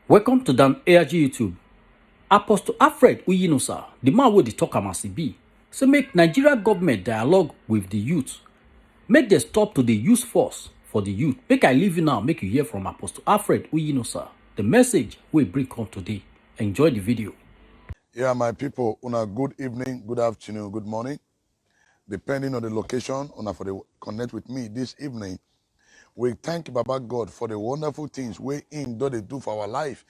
Welcome to Dan ARG YouTube. Apostle Alfred Uyinosa, the man wey dey talk am as e be, say make Nigeria government dialogue with the youth. Make dem stop to dey use force for the youth. Make I leave you now, make you hear from Apostle Alfred Uyinosa. The message we bring come today. Enjoy the video. Yeah, my people, una good evening, good afternoon, good morning. Depending on the location, una for the connect with me this evening. We thank Baba God for the wonderful things we in do they do for our life.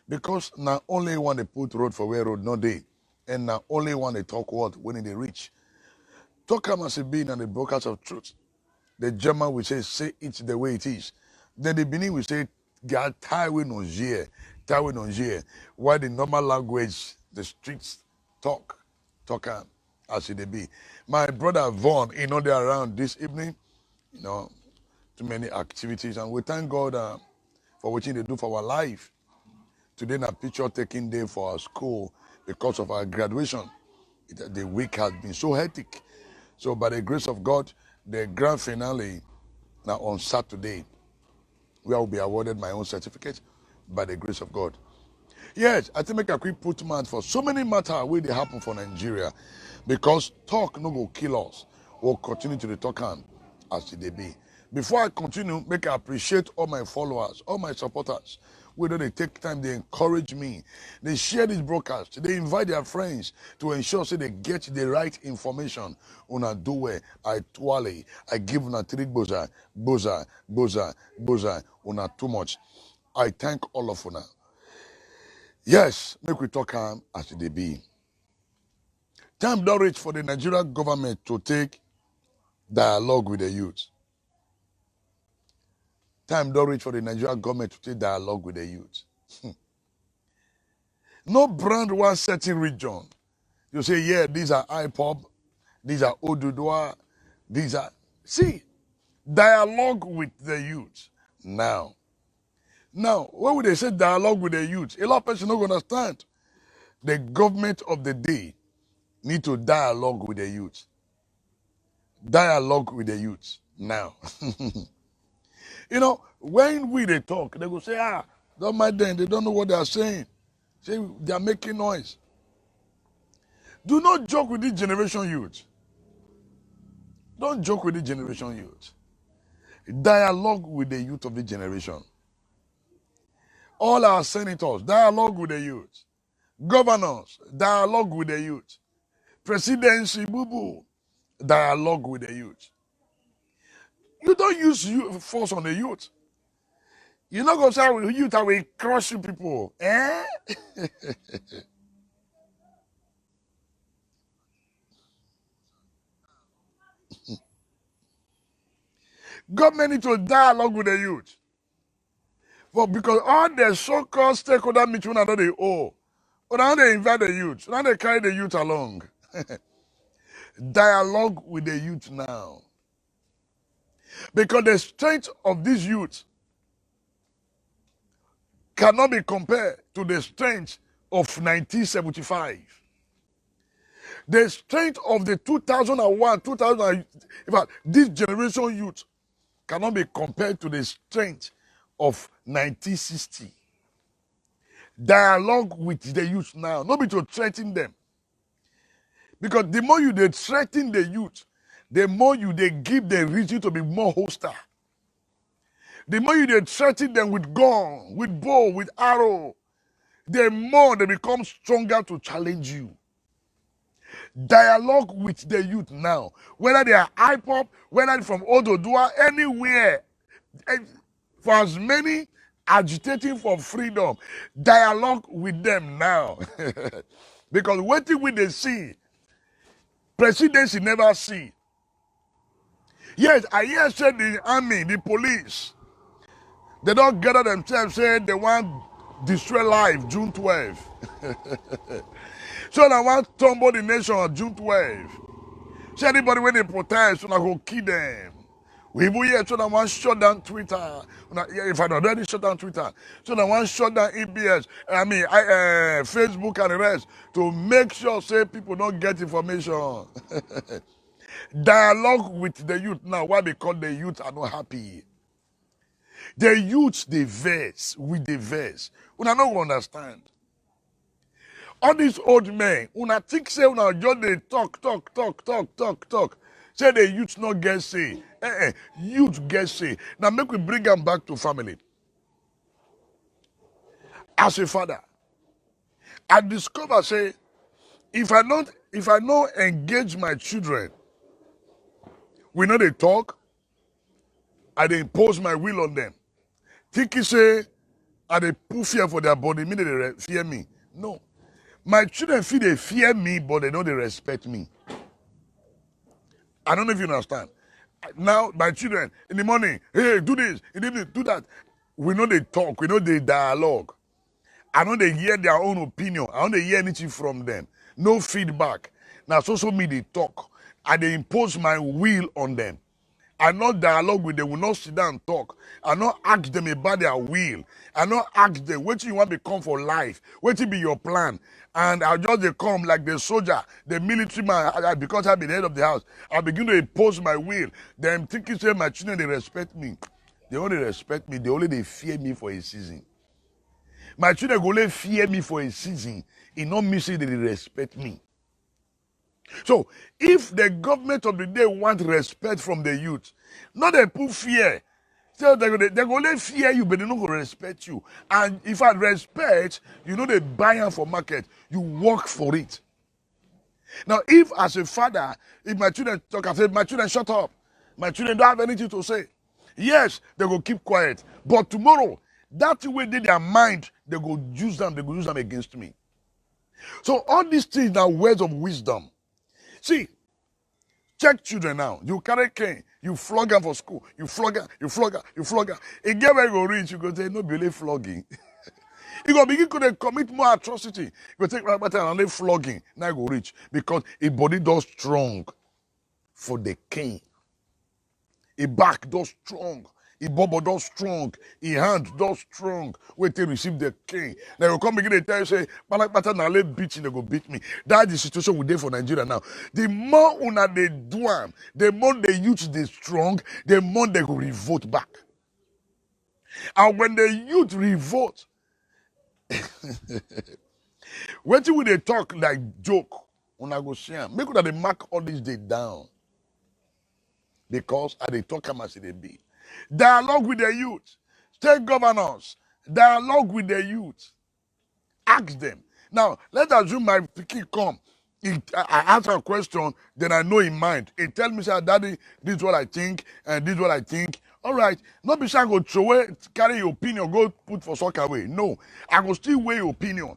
Because not only one they put road for where road no day, and not only one they talk word when they reach. Talk am as it be in the brokers of truth. The German will say it the way it is. Then the Benin will say, God, tie we no hear, tie we no hear. Why the normal language, the streets talk am as it be. My brother Vaughn, they're around this evening, too many activities, and we thank God for what they do for our life. Today, na picture taking day for our school because of our graduation. The week has been so hectic. So by the grace of God, the grand finale now on Saturday, where I will be awarded my own certificate by the grace of God. Yes, I think make a quick put man for so many matter where they happen for Nigeria, because talk no go kill us. We'll continue to the talk on as they be. Before I continue, make I appreciate all my followers, all my supporters. Whether they take time, they encourage me, they share this broadcast, they invite their friends to ensure so they get the right information. Una do I twale, I give una three boza, una too much. I thank all of una. Yes, make we talk as they be. Time don't reach for the Nigerian government to take dialogue with the youth. Time don't reach for the Nigerian government to take dialogue with the youth. No brand one certain region. You say, yeah, these are IPOB, these are Oduduwa, these are... See, dialogue with the youth. Now, when would they say dialogue with the youth? A lot of people don't understand. The government of the day need to dialogue with the youth. Dialogue with the youth now. When they talk, they go say, don't mind them, they don't know what they are saying. Say they are making noise. Do not joke with this generation youth. Don't joke with the generation youth. Dialogue with the youth of the generation. All our senators, dialogue with the youth. Governors, dialogue with the youth. Presidency, boo-boo, dialogue with the youth. You don't use force on the youth. You're not going to say with youth, I will crush you people. Eh? Government need to dialogue with the youth. But because all the so-called stakeholder meeting are not they owe. But now they invite the youth. Now they carry the youth along. Dialogue with the youth now. Because the strength of this youth cannot be compared to the strength of 1975. The strength of the 2001, 2000, in fact, this generation youth cannot be compared to the strength of 1960. Dialogue with the youth now, not be to threaten them. Because the more you they threaten the youth, the more you they give them reason to be more hostile. The more you they threaten them with gun, with bow, with arrow, the more they become stronger to challenge you. Dialogue with the youth now, whether they are IPOP, whether they're from Ododuwa, anywhere, for as many agitating for freedom, dialogue with them now. Because what we they see, presidency never see. Yes, I hear say the army, the police, they don't gather themselves, say they want destroy life June 12. So they want tumble the nation on June 12. So anybody when they protest, I go kill them. We even hear so they want shut down Twitter. If I don't already shut down Twitter, so they want shut down EBS, Facebook and the rest, to make sure say people don't get information. Dialogue with the youth now. Why? Because the youth are not happy. The youth, they verse with the verse. Una no go understand. All these old men, una think say una just they talk. Say the youth not get say. Youth get say. Now make we bring them back to family. As a father, I discover say if I don't engage my children, we know they talk, I dey impose my will on them. Thinking say I dey put fear for their body, meaning they fear me. No. My children feel they fear me, but they know they respect me. I don't know if you understand. Now, my children, in the morning, hey, do this, in the evening, do that. We know they talk, we know they dialogue. I know they hear their own opinion. I don't hear anything from them. No feedback. Now, so me they talk. And they impose my will on them. I not dialogue with them. We not sit down and talk. I not ask them about their will. I not ask them what you want to become for life. What will be your plan? And I just they come like the soldier, the military man. Because I be the head of the house, I begin to impose my will. Them thinking say my children they respect me. They only respect me. They fear me for a season. My children go only fear me for a season. It not mean say they respect me. So, if the government of the day want respect from the youth, not they put fear. So they go only fear you, but they not going to respect you. And if I respect, you know they buy them for market. You work for it. Now, if as a father, if my children talk, I say, my children shut up. My children don't have anything to say. Yes, they go keep quiet. But tomorrow, that way they their mind, they go use them against me. So all these things are words of wisdom. See, check children now. You carry cane, you flog them for school. You flog them. It get where you go reach, you go say, no, be flogging. You go begin to commit more atrocity. You go take right back and they flogging. Now you go reach. Because a body does strong for the cane. A back does strong. A bubble does strong. A hand does strong. Wait till receive the cane. Now you come begin to tell you, say, but now let beat you, they go beat me. That's the situation we did for Nigeria now. The more una they do them, the more the youth they strong, the more they go revolt back. And when the youth revolt, wait till they talk like joke, una go share. Make sure they mark all this day down. Because they talk as they be. Dialogue with the youth. State governors. Dialogue with the youth. Ask them. Now, let's assume my kid come. I ask a question, then I know in mind. He tell me, say, Daddy, this is what I think, and this is what I think. All right. Not be sure I go throw away, carry your opinion, go put for soccer away. No. I go still weigh your opinion.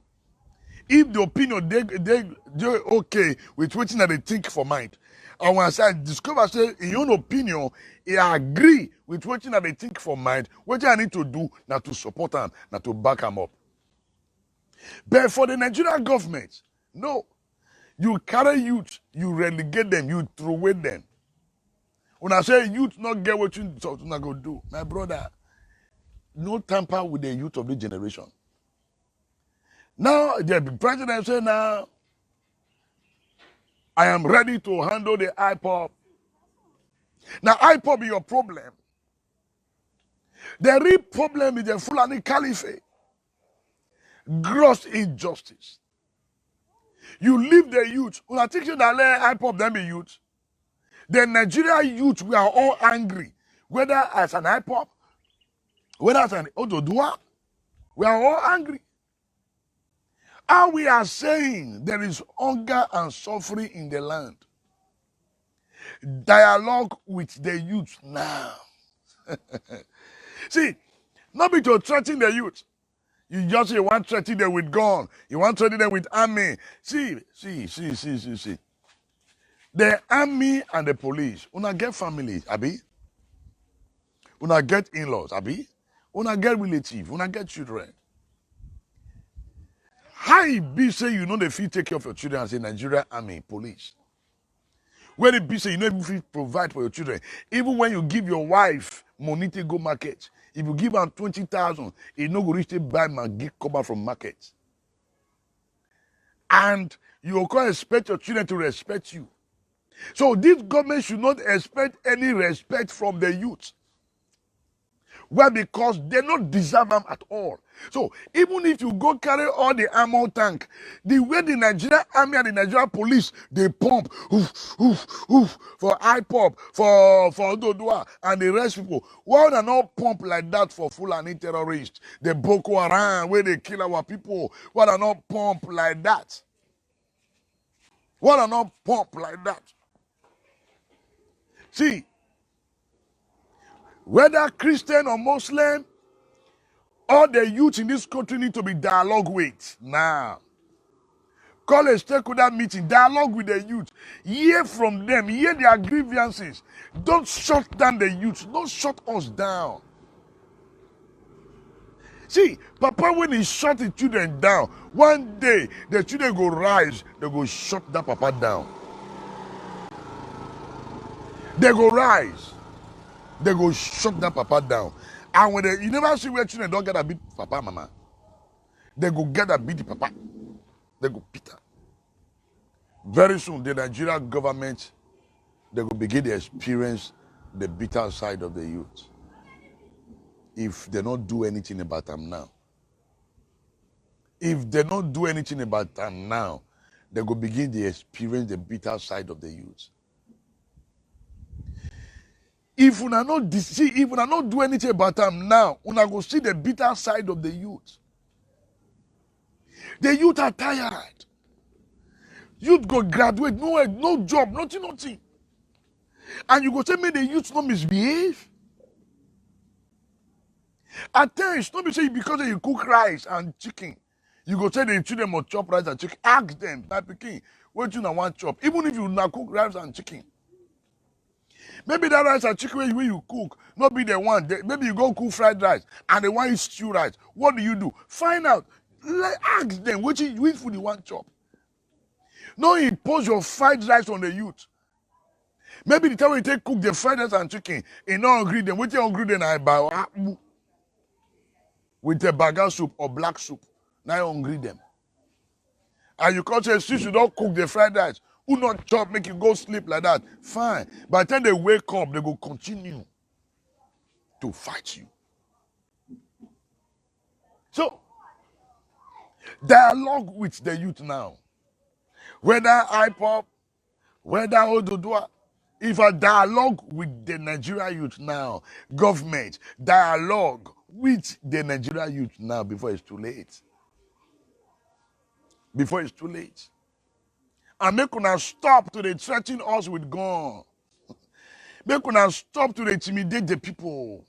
If the opinion, they okay with what they think for mind. And when I discover, say, in your own opinion, I agree with what they think for mind, what I need to do, not to support them, not to back them up. But for the Nigerian government, no. You carry youth, you relegate them, you throw away them. When I say youth not get what you not go do, my brother, no tamper with the youth of this generation. Now, the president say now, I am ready to handle the IPOP. Now, IPOP is your problem. The real problem is the Fulani Caliphate. Gross injustice. You leave the youth. When I think you that let IPOP them be youth, the Nigerian youth, we are all angry. Whether as an IPOP, whether as an Ododua, we are all angry. And we are saying there is hunger and suffering in the land. Dialogue with the youth now. See, not be to threaten the youth. You just say you want to threaten them with gun. You want to threaten them with army. See. The army and the police, una get families, abi? Una get in-laws, abi? Una get relatives, una get children. How it be say you know the fee take care of your children as a Nigerian army, police? Where it be say you know if you provide for your children, even when you give your wife money to go market, if you give her 20,000, it no go reach to buy Maggi cover from market. And you can't expect your children to respect you. So this government should not expect any respect from the youth. Why? Because they don't deserve them at all. So even if you go carry all the ammo tank, the way the Nigerian army and the Nigerian police, they pump, oof, oof, oof, for IPOP, for Dodua and the rest people, why would they not pump like that for Fulani terrorists? The Boko Haram, where they kill our people, why they not pump like that? Why they not pump like that? See, whether Christian or Muslim, all the youth in this country need to be dialogue with. Now, call a stakeholder meeting, dialogue with the youth. Hear from them, hear their grievances. Don't shut down the youth. Don't shut us down. See, Papa, when he shut the children down, one day the children go rise, they go shut that Papa down. They go rise, they go shut that Papa down. And when you never see where children don't get a beat Papa, Mama. They go get a beat the Papa. They go Peter. Very soon, the Nigerian government, they will begin to experience the bitter side of the youth. If they don't do anything about them now. If they don't do anything about them now, they will begin to experience the bitter side of the youth. If we are not do anything about them now, we are going to see the bitter side of the youth. The youth are tired. Youth go graduate, no job, nothing. And you go say, may the youth not misbehave? At times, not be say because you cook rice and chicken, you go say the children must chop rice and chicken. Ask them, my pikin, what you want chop? Even if you not cook rice and chicken. Maybe that rice and chicken when you cook, not be the one. Maybe you go cook fried rice and the one is stew rice. What do? Find out. Ask them, which food you want chop. No, impose your fried rice on the youth. Maybe the time you take cook the fried rice and chicken, in no ingredient, what you ingredient I buy with the baga soup or black soup. Now you hungry them. And you can't say, since you don't cook the fried rice, who not chop, make you go sleep like that. Fine. By the time they wake up, they go continue to fight you. So, dialogue with the youth now. Whether IPOP, whether Ododua, if I dialogue with the Nigerian youth now, government, dialogue with the Nigerian youth now before it's too late. Before it's too late. And make una stop to threaten us with gun. Make una stop to intimidate the people.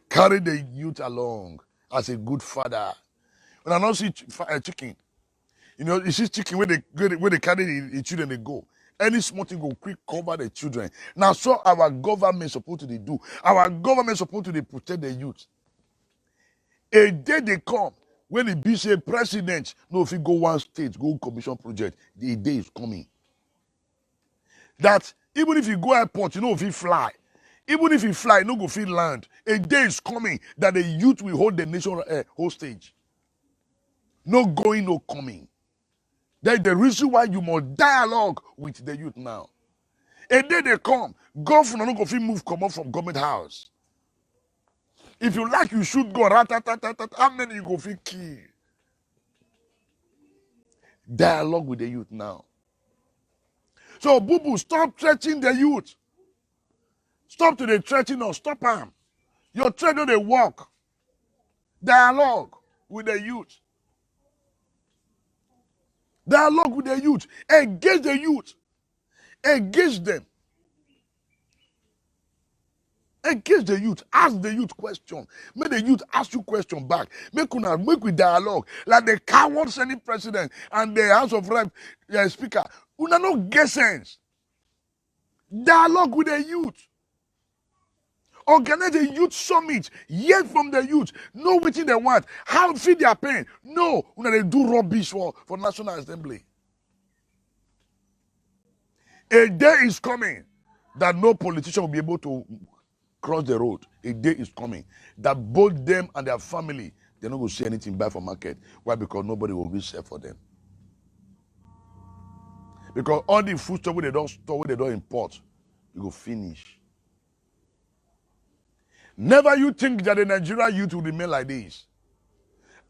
Carry the youth along as a good father. When I don't see chicken, you see chicken where they carry the children, they go. Any small thing go quick cover the children. Now, so our government supposed to do. Our government supposed to protect the youth. A day they come when the be say president, no, if you go one state, go commission project, the day is coming. That even if you go airport, if you fly. Even if you fly, no go feel land. A day is coming that the youth will hold the nation hostage. No going, no coming. That's the reason why you must dialogue with the youth now. A day they come, governor no go fit move come up from government house. If you like, you should go. How many you go fit kill? Dialogue with the youth now. So, boo-boo, stop threatening the youth. Stop to the threatening us. Stop them. Your threat don't they work. Dialogue with the youth. Dialogue with the youth. Engage the youth. Engage them. Engage the youth. Ask the youth question. Make the youth ask you question back. Make we dialogue. Like the coward Senate president and the House of Rep speaker. Una no get sense. Dialogue with the youth. Organize a youth summit. Hear from the youth. Know what they want. How feel their pain. No. Una they do rubbish for National Assembly. A day is coming that no politician will be able to cross the road. A day is coming that both them and their family, they're not going to see anything buy for market. Why? Because nobody will be there for them. Because all the food stuff where they don't store, where they don't import, you go finish. Never you think that the Nigerian youth will remain like this.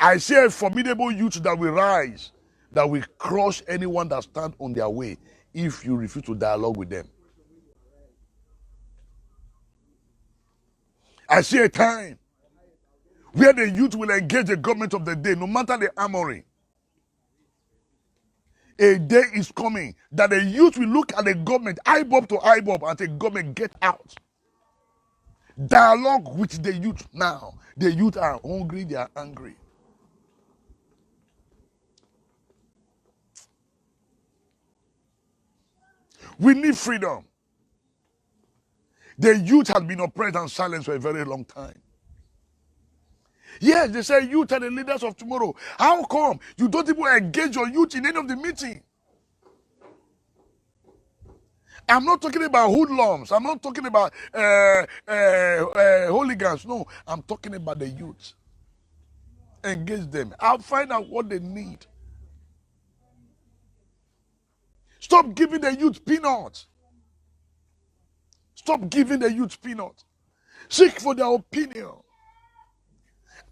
I see a formidable youth that will rise, that will crush anyone that stands on their way if you refuse to dialogue with them. I see a time where the youth will engage the government of the day, no matter the armory. A day is coming that the youth will look at the government, eyeball to eyeball, and say, government, get out. Dialogue with the youth now. The youth are hungry, they are angry. We need freedom. The youth has been oppressed and silenced for a very long time. Yes, they say youth are the leaders of tomorrow. How come you don't even engage your youth in any of the meeting? I'm not talking about hoodlums. I'm not talking about hooligans. No, I'm talking about the youth. Engage them. I'll find out what they need. Stop giving the youth peanuts. Stop giving the youth peanuts. Seek for their opinion.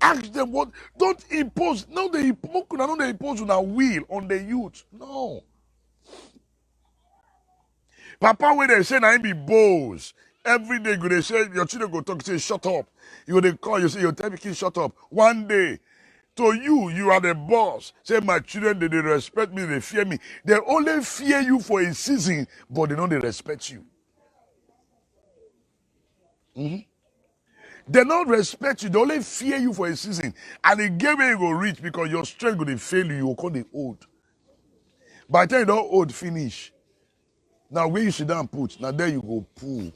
Ask them what. Don't impose. No, they impose on our will on the youth. No. Papa, when they say I be bows, every day they say your children go talk, say shut up. You they call, you say you tell me kid shut up. One day, to you, you are the boss. Say my children, they respect me, they fear me. They only fear you for a season, but they know they respect you. They don't respect you, they only fear you for a season. And the game where you go reach because your strength going to fail you, you will call the old. By the time you don't old finish, now where you sit down put, now there you go pull.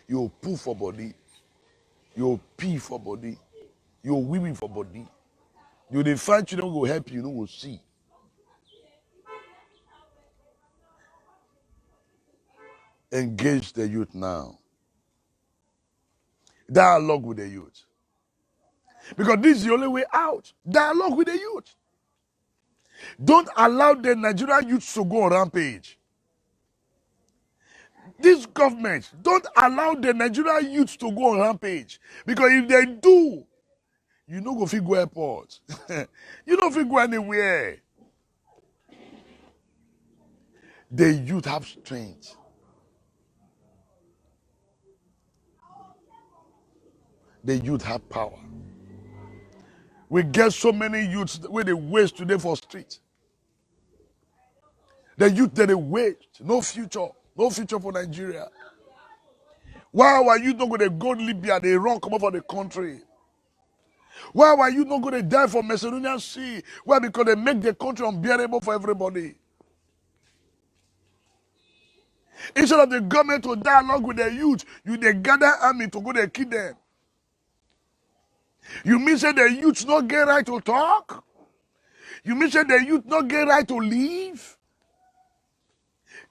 You pull for body. You pee for body. You women for body. You dey find children who will help you, will see. Engage the youth now. Dialogue with the youth. Because this is the only way out. Dialogue with the youth. Don't allow the Nigerian youth to go on rampage. This government, don't allow the Nigerian youth to go on rampage. Because if they do, you no go fit go airport. You don't fit go anywhere. The youth have strength. The youth have power. We get so many youths where they waste today for street. The youth that they waste, no future for Nigeria. Why are you not going to go to Libya? They run come up for the country. Why are you not going to die for Macedonian Sea? Why? Because they make the country unbearable for everybody. Instead of the government to dialogue with the youth, they gather army to go there kill them. You mean say the youth not get right to talk? You mean say the youth not get right to live?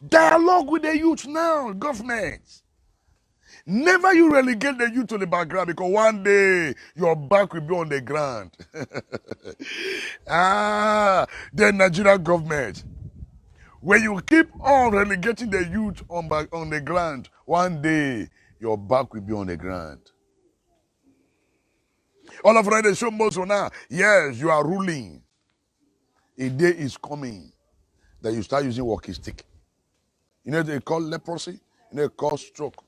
Dialogue with the youth now, government. Never you relegate the youth to the background because one day your back will be on the ground. The Nigerian government. When you keep on relegating the youth on the ground, one day your back will be on the ground. All of them, they show Moses now. Yes, you are ruling. A day is coming that you start using walkie stick. You know what they call leprosy? You know they call stroke.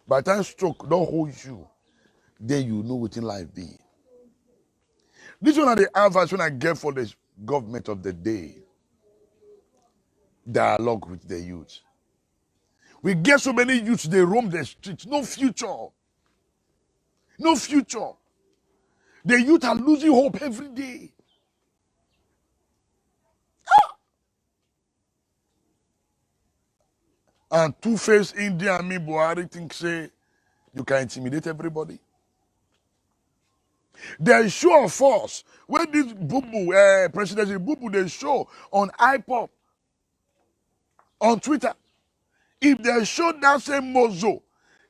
By the time stroke don't hold you, then you know what in life be. This one are the advice when I get for the government of the day. Dialogue with the youth. We get so many youths, they roam the streets. No future. No future. The youth are losing hope every day. And two-faced India and me, Buhari think say you can intimidate everybody. They show of force. When this Bubu, President Bubu, they show on iPop, on Twitter. If they show that same mozo,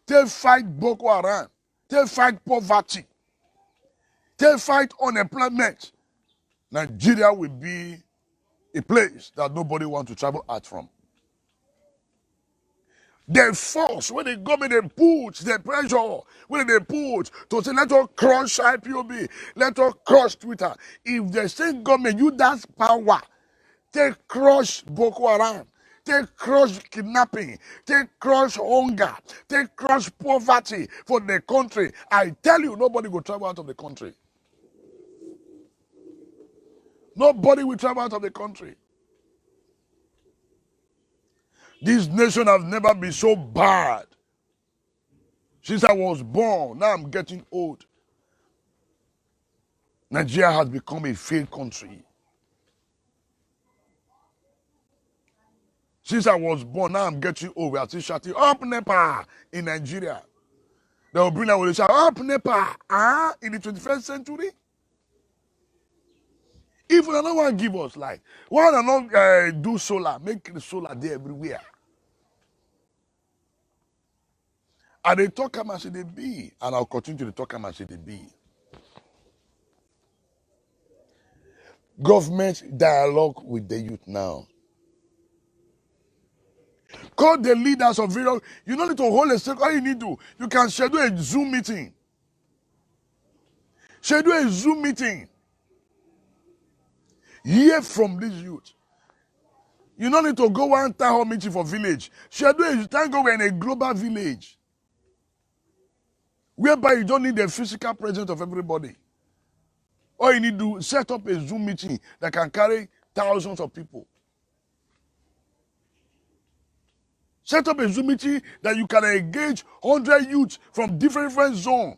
they fight Boko Haram, they fight poverty, they fight unemployment, Nigeria will be a place that nobody wants to travel out from. The force when the government they put, the pressure when they put to say let us crush IPOB, let us crush Twitter. If the same government use that power, they crush Boko Haram, they crush kidnapping, they crush hunger, they crush poverty for the country. I tell you, nobody will travel out of the country. Nobody will travel out of the country. This nation has never been so bad. Since I was born, now I'm getting old. Nigeria has become a failed country. Since I was born, now I'm getting old. We are still shouting, up NEPA in Nigeria. They will bring out with a shout, up NEPA, in the 21st century? If they don't want to give us light, why not do solar, make the solar there everywhere? And they talk as they be, and I'll continue to talk as they be. Government dialogue with the youth now. Call the leaders of various. You don't need to hold a second. All you need to, you can schedule a Zoom meeting. Schedule a Zoom meeting. Hear from this youth. You don't need to go one town hall meeting for village. Schedule a thank God we're in a global village. Whereby you don't need the physical presence of everybody. All you need to set up a Zoom meeting that can carry thousands of people. Set up a Zoom meeting that you can engage 100 youths from different zones.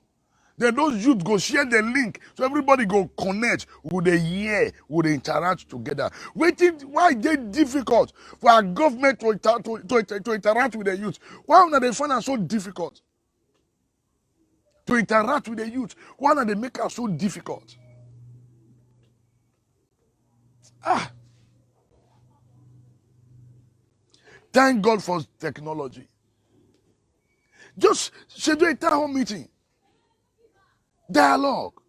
Then those youths go share the link so everybody go connect with the year, with the interact together. Why is it difficult for our government to interact with the youth? Why are they find it so difficult to interact with the youth? Why are they make it so difficult? Thank God for technology. Just schedule a town hall meeting. Dialogue.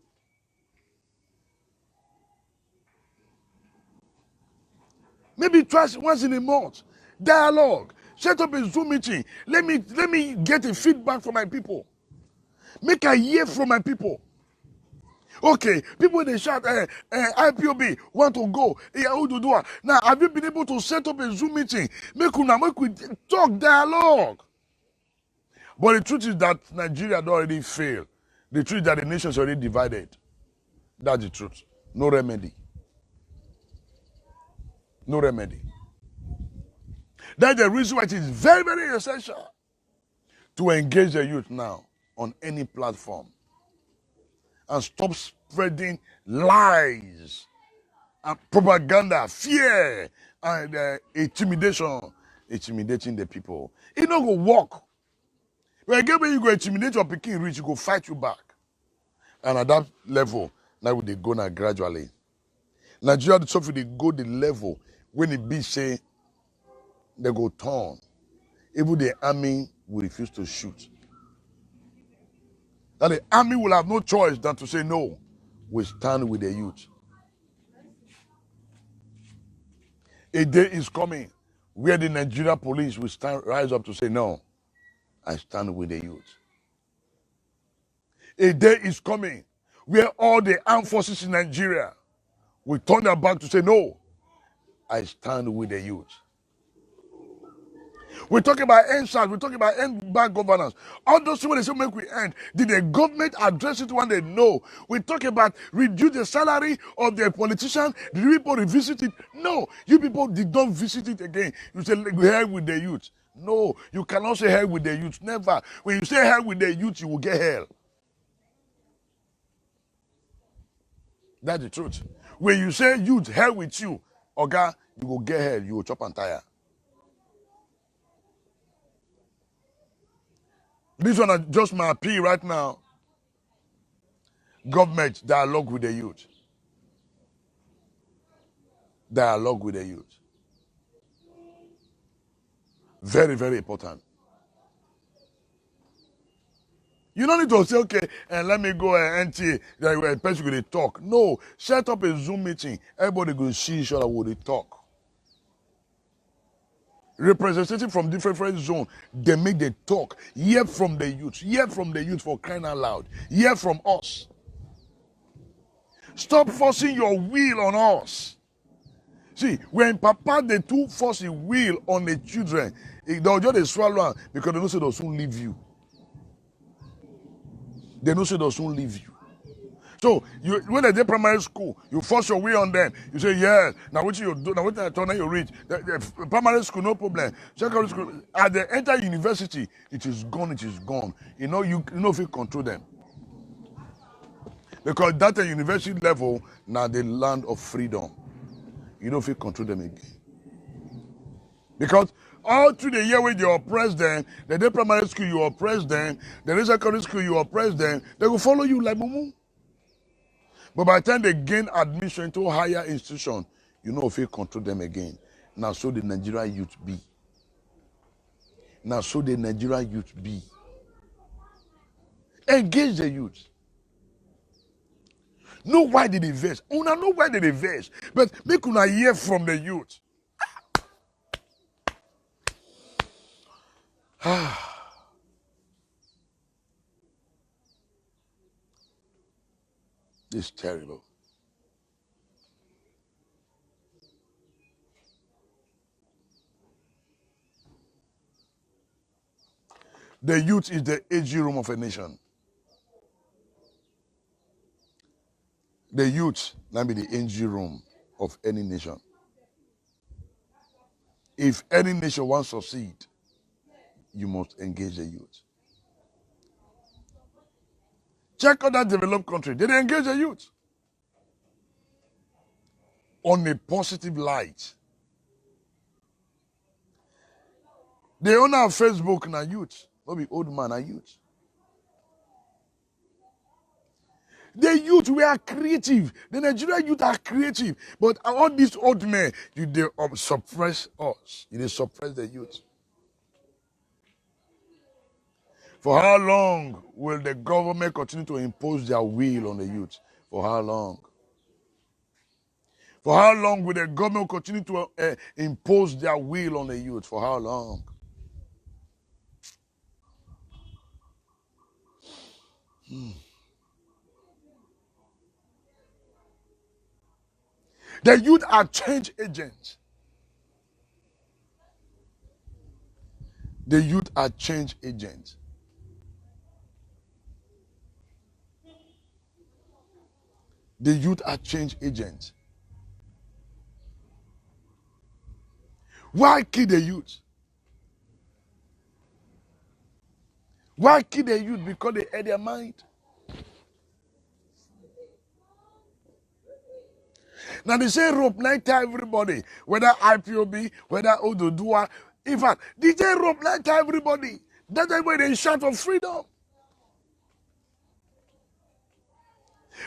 Maybe twice, once in a month. Dialogue. Set up a Zoom meeting. Let me get a feedback from my people. Make a hear from my people. Okay, people they shout, IPOB want to go. Now, have you been able to set up a Zoom meeting? Make we talk dialogue. But the truth is that Nigeria had already failed. The truth is that the nation is already divided. That's the truth. No remedy. No remedy. That's the reason why it is very, very essential to engage the youth now on any platform and stop spreading lies and propaganda, fear, and intimidating the people. It not go work. When you go intimidate your pikin reach, you go fight you back. And at that level, now they go now gradually. Nigeria, the software they go the level when it be say they go turn. Even the army will refuse to shoot. That the army will have no choice than to say no. We stand with the youth. A day is coming where the Nigeria police will rise up to say no. I stand with the youth. A day is coming where all the armed forces in Nigeria will turn their back to say no. I stand with the youth. We're talking about NSAS, we're talking about end bad governance. All those people they say make we end. Did the government address it when they know? We talk about reduce the salary of the politician. Did people revisit it? No, you people did not visit it again. You say we help with the youth. No, you cannot say help with the youth. Never. When you say help with the youth, you will get hell. That's the truth. When you say youth help with you, Oga, you will get hell. You will chop and tire. This one is just my appeal right now. Government, dialogue with the youth. Dialogue with the youth. Very, very important. You don't need to say, okay, and let me go and NTA, that person will talk. No, set up a Zoom meeting. Everybody go see each other when they talk. representative from different zones, they make the talk. Hear from the youth. Hear from the youth, for crying out loud. Hear from us. Stop forcing your will on us. See, when Papa they too force a will on the children, they'll just swallow because they know say they'll soon leave you. They know say they'll soon leave you. So when they're primary school, you force your way on them. You say, yeah, now what you do, now what I turn you reach. The primary school, no problem. Secondary school, as they enter university, it is gone, it is gone. You know if you control them. Because that at university level, now the land of freedom. You don't feel control them again. Because all through the year when you oppress them, the day primary school you oppress them, the day secondary school you oppress them, they will follow you like mumu. But by the time they gain admission to a higher institution, you know if you control them again. Now so the Nigerian youth be. Now so the Nigerian youth be. Engage the youth. Know why they vex. Una know why they vex. But make una hear from the youth. It's terrible. The youth is the AG room of a nation. The youth now be the AG room of any nation. If any nation wants to succeed, you must engage the youth. Check out that developed country. They engage the youth on a positive light. The owner of Facebook na youth. Not be old man, na youth. The youth, we are creative. The Nigerian youth are creative. But all these old men, they suppress us. They suppress the youth. For how long will the government continue to impose their will on the youth? For how long? For how long will the government continue to impose their will on the youth? For how long? The youth are change agents. The youth are change agents. The youth are change agents. Why kill the youth? Why kill the youth? Because they had their mind. Now they say rope night everybody, whether IPOB, whether Ododua. In fact, they say rope night everybody. That's why they shout for freedom.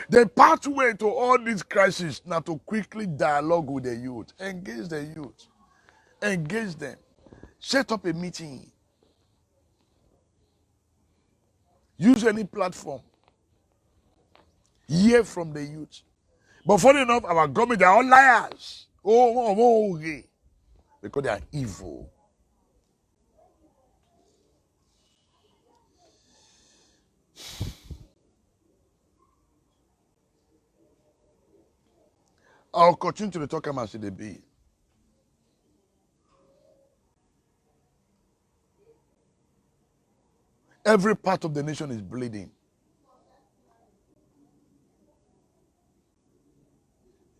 The pathway to all these crises now to quickly dialogue with the youth, engage the youth, engage them, set up a meeting, use any platform, hear from the youth. But funny enough, our government, they are all liars. Okay. Because they are evil. I'll continue to talk about CDB. Every part of the nation is bleeding.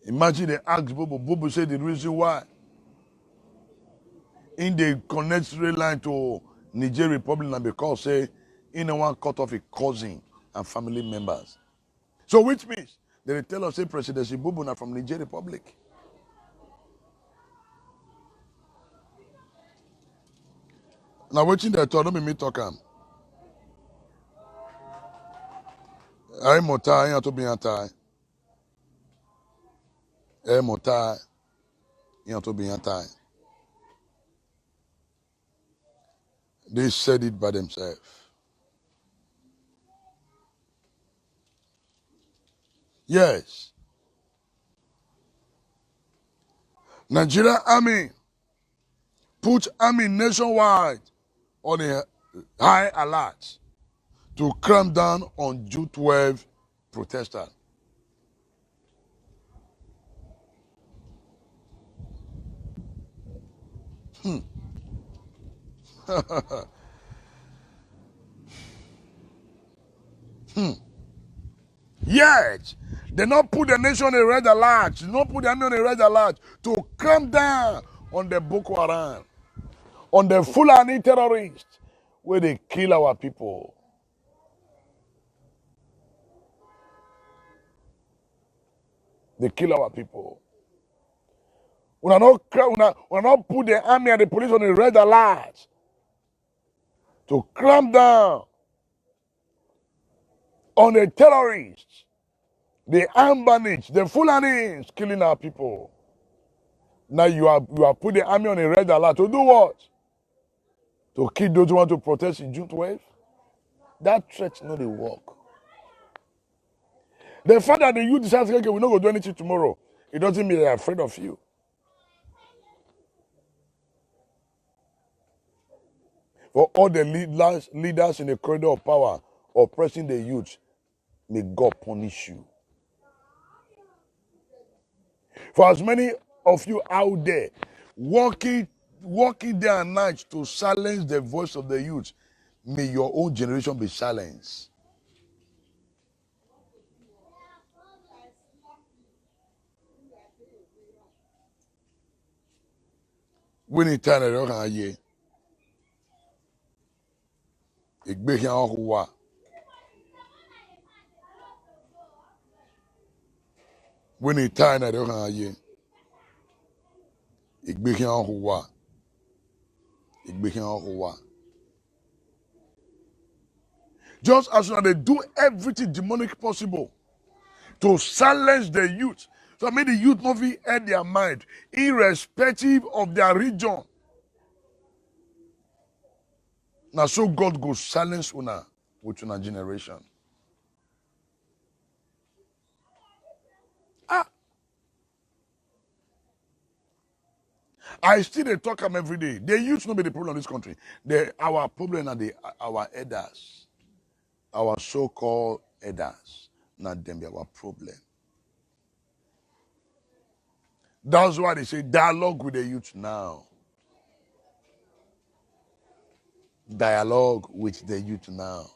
Imagine they ask Bobo. Bobo said the reason why in the connect rail line to Niger Republic and because say in one cut off a cousin and family members. So which means they tell us say President Bobo na from Niger Republic. Now watching the talk, don't be me talking. I'm motai, I'm to be anti. I'm motai, I'm to be anti. They said it by themselves. Yes. Nigeria Army put army nationwide on a high alert to clamp down on June 12 protesters. Yet, they not put the nation on a red alert. They not put the army on a red alert to clamp down on the Boko Haram, on the Fulani terrorists, where they kill our people. They kill our people. We are not put the army and the police on a red alert to clamp down on the terrorists, the armed bandits, the Fulanis killing our people. Now you are put the army on a red alert to do what? To kill those who want to protest in June 12th? That threat no dey work. The fact that the youth decide, okay, we're not going to do anything tomorrow, it doesn't mean they're afraid of you. For all the leaders in the corridor of power oppressing the youth, may God punish you. For as many of you out there working day and night to silence the voice of the youth, may your own generation be silenced. We need time to look at you. We need time to look at you. Just as they do everything demonic possible to silence the youth, so may the youth not be at their mind, irrespective of their region. Now, so God go silence una with una generation. I still dey talk them every day. The youth not be the problem in this country. Our problem are our elders, our so-called elders. Not them be our problem. That's why they say dialogue with the youth now. Dialogue with the youth now.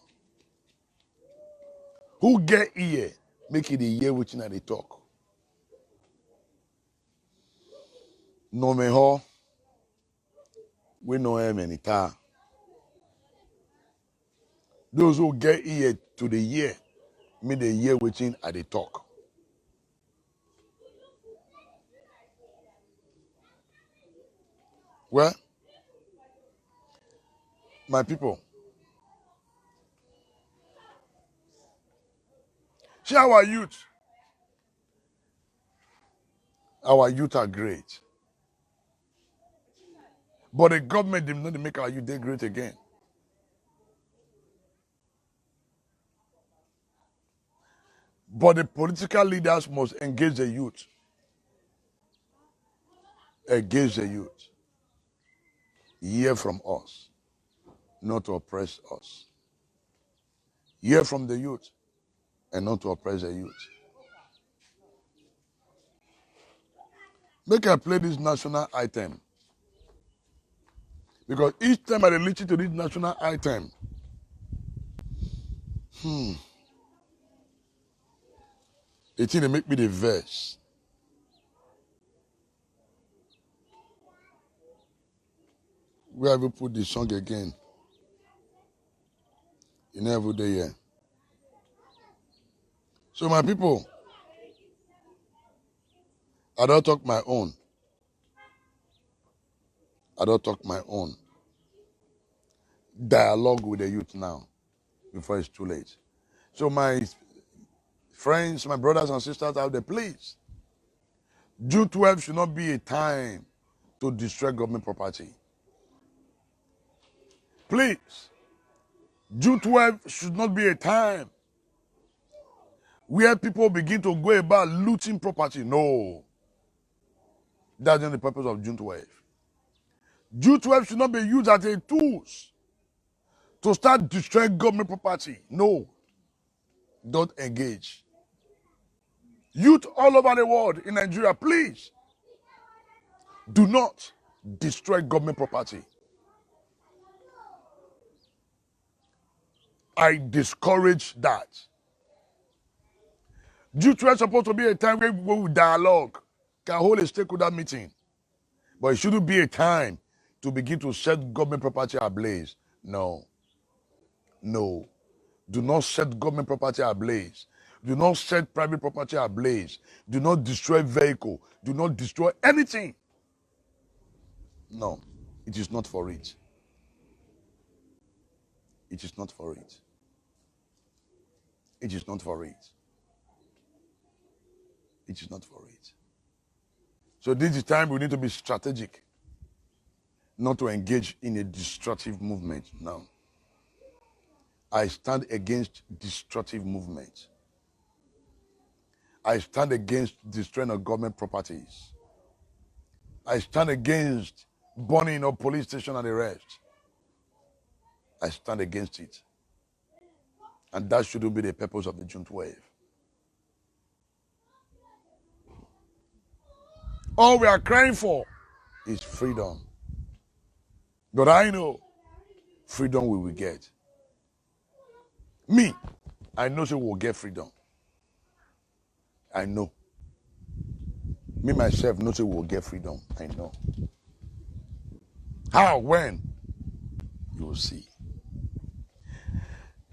Who get ear, make it a year which they talk. No me ho, we know him any time. Those who get ear to the year, me the year waiting at the talk. Well, my people, see our youth. Our youth are great. But the government did not make our youth they great again. But the political leaders must engage the youth. Engage the youth. Hear from us, not to oppress us. Hear from the youth, and not to oppress the youth. Make I play this national item. Because each time I listen to this national item, it thing they make me the verse. Where have you put the song again? You never do here. So my people, I don't talk my own. I don't talk my own. Dialogue with the youth now, before it's too late. So my friends, my brothers and sisters out there, please, June 12 should not be a time to destroy government property. Please, June 12 should not be a time where people begin to go about looting property. No. That's not the purpose of June 12. June 12 should not be used as a tool to start destroying government property. No, don't engage. Youth all over the world in Nigeria, please do not destroy government property. I discourage that. June 12 is supposed to be a time where we dialogue, can hold a stakeholder meeting. But it shouldn't be a time to begin to set government property ablaze. No. No. Do not set government property ablaze. Do not set private property ablaze. Do not destroy vehicle. Do not destroy anything. No. It is not for it. It is not for it. It is not for it. It is not for it. So this is time we need to be strategic, not to engage in a destructive movement. No. I stand against destructive movements. I stand against destroying of government properties. I stand against burning of police station and the rest. I stand against it. And that shouldn't be the purpose of the June 12. All we are crying for is freedom. But I know freedom we will get. Me, I know we will get freedom. I know. Me, myself, know we will get freedom. I know. How? When? You will see.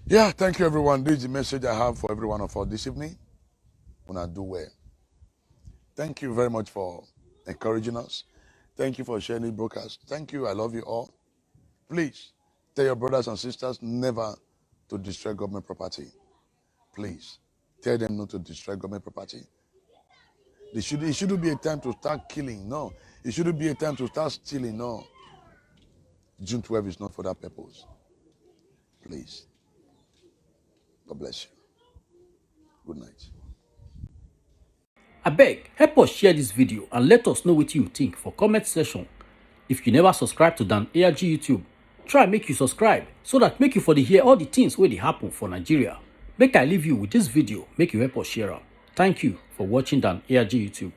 Yeah, thank you, everyone. This is the message I have for every one of us this evening. When I do well. Thank you very much for encouraging us. Thank you for sharing the broadcast. Thank you. I love you all. Please, tell your brothers and sisters never to destroy government property. Please, tell them not to destroy government property. It shouldn't be a time to start killing. No. It shouldn't be a time to start stealing. No. June 12 is not for that purpose. Please. God bless you. Good night. Abeg, help us share this video and let us know what you think for comment section. If you never subscribe to Dan ARG YouTube, try make you subscribe so that make you for the hear all the things wey dey happen for Nigeria. Make I leave you with this video, make you help us share am. Thank you for watching Dan ARG YouTube.